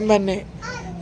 MNA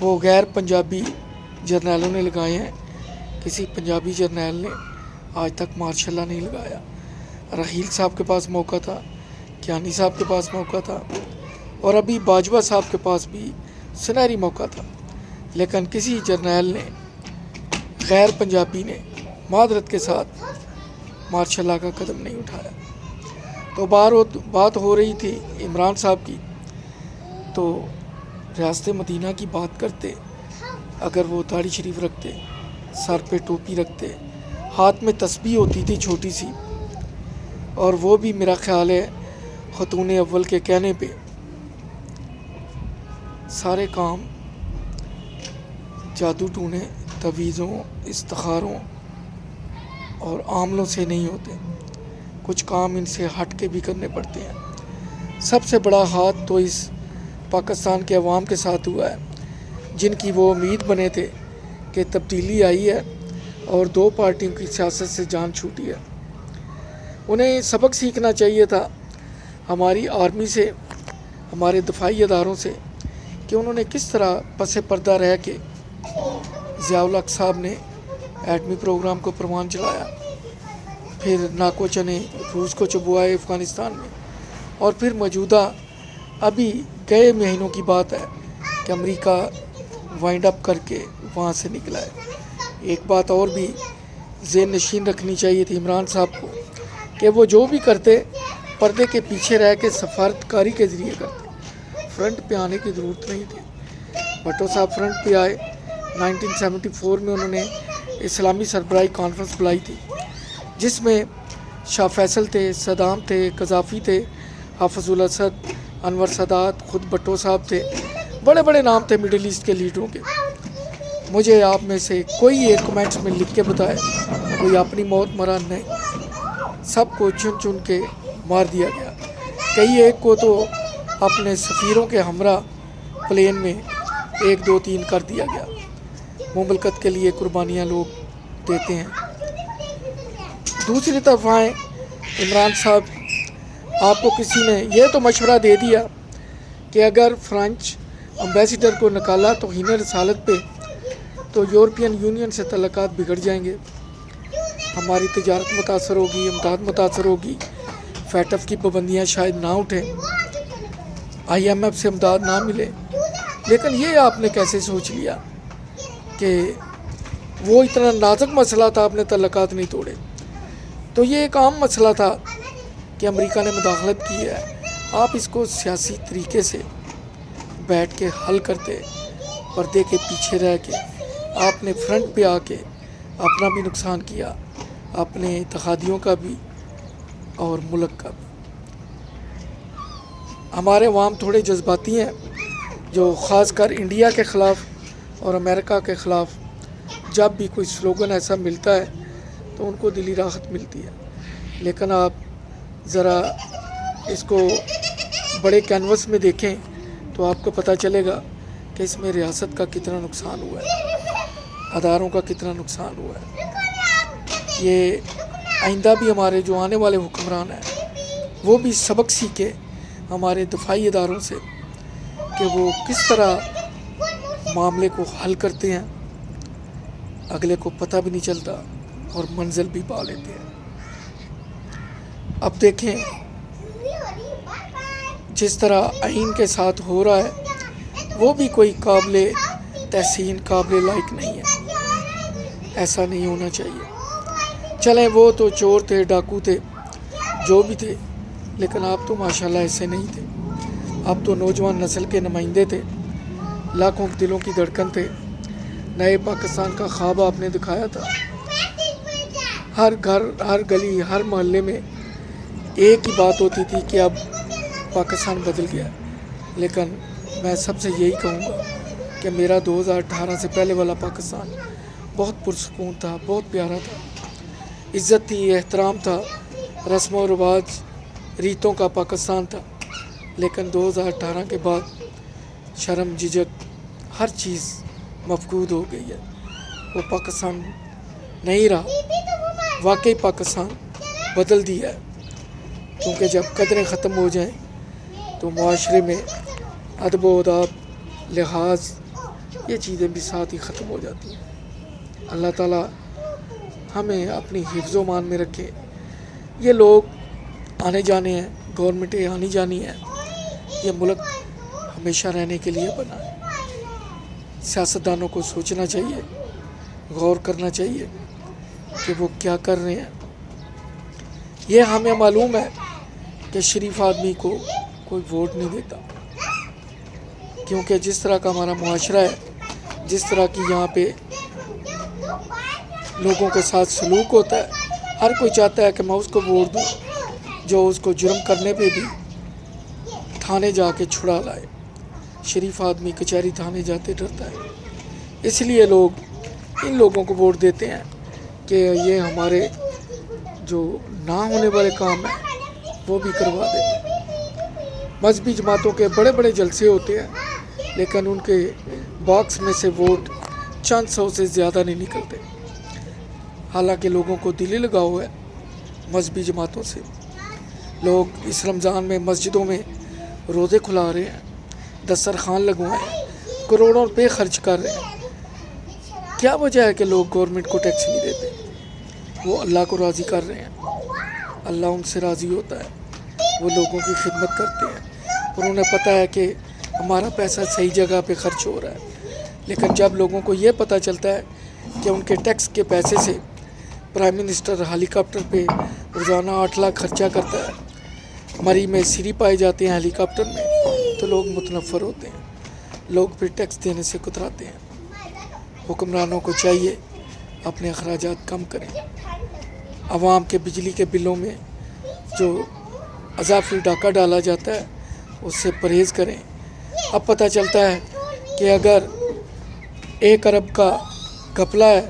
وہ غیر پنجابی جرنیلوں نے لگائے ہیں، کسی پنجابی جرنیل نے آج تک ماشاء اللہ نہیں لگایا۔ رحیل صاحب کے پاس موقع تھا، کیانی صاحب کے پاس موقع تھا، اور ابھی باجوہ صاحب کے پاس بھی سنہری موقع تھا، لیکن کسی جرنیل نے، غیر پنجابی نے معذرت کے ساتھ ماشاء اللہ کا قدم نہیں اٹھایا۔ تو بات ہو رہی تھی عمران صاحب کی، تو ریاست مدینہ کی بات کرتے، اگر وہ داڑھی شریف رکھتے، سر پہ ٹوپی رکھتے، ہاتھ میں تسبیح ہوتی تھی چھوٹی سی، اور وہ بھی میرا خیال ہے خاتون اول کے کہنے پہ، سارے کام جادو ٹونے، تویزوں، استخاروں اور عاملوں سے نہیں ہوتے، کچھ کام ان سے ہٹ کے بھی کرنے پڑتے ہیں۔ سب سے بڑا ہاتھ تو اس پاکستان کے عوام کے ساتھ ہوا ہے، جن کی وہ امید بنے تھے کہ تبدیلی آئی ہے اور دو پارٹیوں کی سیاست سے جان چھوٹی ہے۔ انہیں سبق سیکھنا چاہیے تھا ہماری آرمی سے، ہمارے دفاعی اداروں سے، کہ انہوں نے کس طرح پس پردہ رہ کے ضیاء الحق صاحب نے ایٹمی پروگرام کو پروان چلایا، پھر ناکو چنے روس کو چبوائے افغانستان میں، اور پھر موجودہ ابھی گئے مہینوں کی بات ہے کہ امریکہ وائنڈ اپ کر کے وہاں سے نکلا ہے۔ ایک بات اور بھی ذہن نشین رکھنی چاہیے تھی عمران صاحب کو، کہ وہ جو بھی کرتے پردے کے پیچھے رہ کے سفارتکاری کے ذریعے کرتے، فرنٹ پہ آنے کی ضرورت نہیں تھی۔ بھٹو صاحب فرنٹ پہ آئے، 1974 میں انہوں نے اسلامی سربراہی کانفرنس بلائی تھی، جس میں شاہ فیصل تھے، صدام تھے، قذافی تھے، حافظ الاسد، انور سادات، خود بھٹو صاحب تھے، بڑے بڑے نام تھے مڈل ایسٹ کے لیڈروں کے۔ مجھے آپ میں سے کوئی ایک کمنٹس میں لکھ کے بتائے کوئی اپنی موت مرا؟ نہیں، سب کو چن چن کے مار دیا گیا۔ کئی ایک کو تو اپنے سفیروں کے ہمراہ پلین میں 1 2 3 کر دیا گیا۔ مملکت کے لیے قربانیاں لوگ دیتے ہیں۔ دوسری طرف آئیں، عمران صاحب، آپ کو کسی نے یہ تو مشورہ دے دیا کہ اگر فرانچ امبیسڈر کو نکالا تو توہین رسالت پہ، تو یورپین یونین سے تعلقات بگڑ جائیں گے، ہماری تجارت متاثر ہوگی، امداد متاثر ہوگی، فیٹ ایف کی پابندیاں شاید نہ اٹھیں، IMF سے امداد نہ ملے۔ لیکن یہ آپ نے کیسے سوچ لیا کہ وہ اتنا نازک مسئلہ تھا، آپ نے تعلقات نہیں توڑے؟ تو یہ ایک عام مسئلہ تھا کہ امریکہ نے مداخلت کی ہے، آپ اس کو سیاسی طریقے سے بیٹھ کے حل کرتے، پردے کے پیچھے رہ کے۔ آپ نے فرنٹ پہ آ کے اپنا بھی نقصان کیا، اپنے اتحادیوں کا بھی اور ملک کا بھی۔ ہمارے عوام تھوڑے جذباتی ہیں، جو خاص کر انڈیا کے خلاف اور امریکہ کے خلاف جب بھی کوئی سلوگن ایسا ملتا ہے تو ان کو دلی راحت ملتی ہے۔ لیکن آپ ذرا اس کو بڑے کینوس میں دیکھیں تو آپ کو پتہ چلے گا کہ اس میں ریاست کا کتنا نقصان ہوا ہے، اداروں کا کتنا نقصان ہوا ہے۔ یہ آئندہ بھی ہمارے جو آنے والے حکمران ہیں وہ بھی سبق سیکھے ہمارے دفاعی اداروں سے کہ وہ کس طرح معاملے کو حل کرتے ہیں، اگلے کو پتہ بھی نہیں چلتا اور منزل بھی پا لیتے ہیں۔ اب دیکھیں جس طرح آئین کے ساتھ ہو رہا ہے وہ بھی کوئی قابل تحسین، قابل لائق نہیں ہے، ایسا نہیں ہونا چاہیے۔ چلیں وہ تو چور تھے، ڈاکو تھے، جو بھی تھے، لیکن آپ تو ماشاءاللہ ایسے نہیں تھے۔ آپ تو نوجوان نسل کے نمائندے تھے، لاکھوں دلوں کی دھڑکن تھے، نئے پاکستان کا خواب آپ نے دکھایا تھا۔ ہر گھر، ہر گلی، ہر محلے میں ایک ہی بات ہوتی تھی کہ اب پاکستان بدل گیا۔ لیکن میں سب سے یہی کہوں گا کہ میرا 2018 سے پہلے والا پاکستان بہت پرسکون تھا، بہت پیارا تھا، عزت تھی، احترام تھا، رسم و رواج، ریتوں کا پاکستان تھا۔ لیکن 2018 کے بعد شرم، جھجک، ہر چیز مفقود ہو گئی ہے۔ وہ پاکستان نہیں رہا، واقعی پاکستان بدل دیا ہے، کیونکہ جب قدریں ختم ہو جائیں تو معاشرے میں ادب و آداب، لحاظ، یہ چیزیں بھی ساتھ ہی ختم ہو جاتی ہیں۔ اللہ تعالیٰ ہمیں اپنی حفظ و مان میں رکھے۔ یہ لوگ آنے جانے ہیں، گورنمنٹیں آنی جانی ہیں، یہ ملک ہمیشہ رہنے کے لیے بنا ہے۔ سیاستدانوں کو سوچنا چاہیے، غور کرنا چاہیے کہ وہ کیا کر رہے ہیں۔ یہ ہمیں معلوم ہے کہ شریف آدمی کو کوئی ووٹ نہیں دیتا، کیونکہ جس طرح کا ہمارا معاشرہ ہے، جس طرح کی یہاں پہ لوگوں کے ساتھ سلوک ہوتا ہے، ہر کوئی چاہتا ہے کہ میں اس کو ووٹ دوں جو اس کو جرم کرنے پہ بھی تھانے جا کے چھڑا لائے۔ شریف آدمی کچہری تھانے جاتے ڈرتا ہے، اس لیے لوگ ان لوگوں کو ووٹ دیتے ہیں کہ یہ ہمارے جو نہ ہونے والے کام ہیں وہ بھی کروا دیں۔ مذہبی جماعتوں کے بڑے بڑے جلسے ہوتے ہیں، لیکن ان کے باکس میں سے ووٹ چند سو سے زیادہ نہیں نکلتے، حالانکہ لوگوں کو دلی لگاؤ ہے مذہبی جماعتوں سے۔ لوگ اس رمضان میں مسجدوں میں روزے کھلا رہے ہیں، دسترخوان لگوائے ہیں، کروڑوں روپے خرچ کر رہے ہیں۔ کیا وجہ ہے کہ لوگ گورنمنٹ کو ٹیکس نہیں دیتے؟ وہ اللہ کو راضی کر رہے ہیں، اللہ ان سے راضی ہوتا ہے، وہ لوگوں کی خدمت کرتے ہیں اور انہیں پتہ ہے کہ ہمارا پیسہ صحیح جگہ پہ خرچ ہو رہا ہے۔ لیکن جب لوگوں کو یہ پتہ چلتا ہے کہ ان کے ٹیکس کے پیسے سے پرائم منسٹر ہیلی کاپٹر پہ روزانہ 8 لاکھ خرچہ کرتا ہے، مری میں سری پائے جاتے ہیں ہیلی کاپٹر میں، تو لوگ متنفر ہوتے ہیں، لوگ پھر ٹیکس دینے سے کتراتے ہیں۔ حکمرانوں کو چاہیے اپنے اخراجات کم کریں، عوام کے بجلی کے بلوں میں جو اضافی ڈاکہ ڈالا جاتا ہے اس سے پرہیز کریں۔ اب پتہ چلتا ہے کہ اگر 1 ارب کا گھپلہ ہے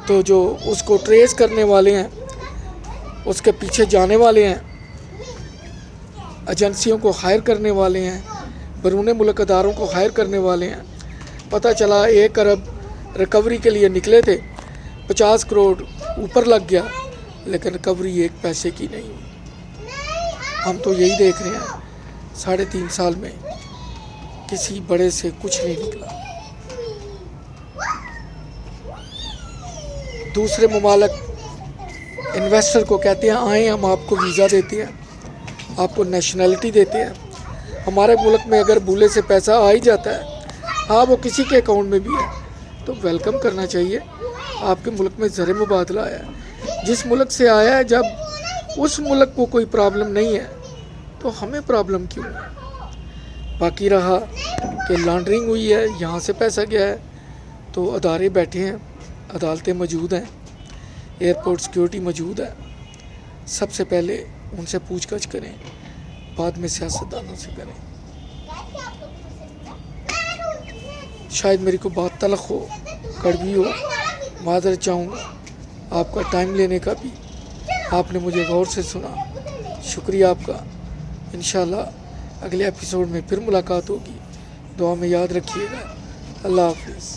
تو جو اس کو ٹریس کرنے والے ہیں، اس کے پیچھے جانے والے ہیں، ایجنسیوں کو ہائر کرنے والے ہیں، بیرون ملک اداروں کو ہائر کرنے والے ہیں، پتہ چلا 1 ارب ریکوری کے لیے نکلے تھے، 50 کروڑ اوپر لگ گیا، لیکن ریکوری 1 پیسے کی نہیں ہوئی۔ ہم تو یہی دیکھ رہے ہیں 3.5 سال میں کسی بڑے سے کچھ نہیں نکلا۔ دوسرے ممالک انویسٹر کو کہتے ہیں آئیں، ہم آپ کو ویزا دیتے ہیں، آپ کو نیشنلٹی دیتے ہیں۔ ہمارے ملک میں اگر بھولے سے پیسہ آ ہی جاتا ہے، ہاں وہ کسی کے اکاؤنٹ میں بھی ہے، تو ویلکم کرنا چاہیے۔ آپ کے ملک میں زر مبادلہ آیا ہے، جس ملک سے آیا ہے، جب اس ملک کو کوئی پرابلم نہیں ہے تو ہمیں پرابلم کیوں ہے؟ باقی رہا کہ لانڈرنگ ہوئی ہے، یہاں سے پیسہ گیا ہے، تو ادارے بیٹھے ہیں، عدالتیں موجود ہیں، ایئرپورٹ سیکیورٹی موجود ہے، سب سے پہلے ان سے پوچھ گچھ کریں، بعد میں سیاستدانوں سے کریں۔ شاید میری کو بات تلخ ہو، کڑوی ہو، معذرت چاہوں گا، آپ کا ٹائم لینے کا بھی آپ نے مجھے غور سے سنا، شکریہ آپ کا۔ انشاءاللہ اگلے ایپیسوڈ میں پھر ملاقات ہوگی، دعا میں یاد رکھیے گا۔ اللہ حافظ۔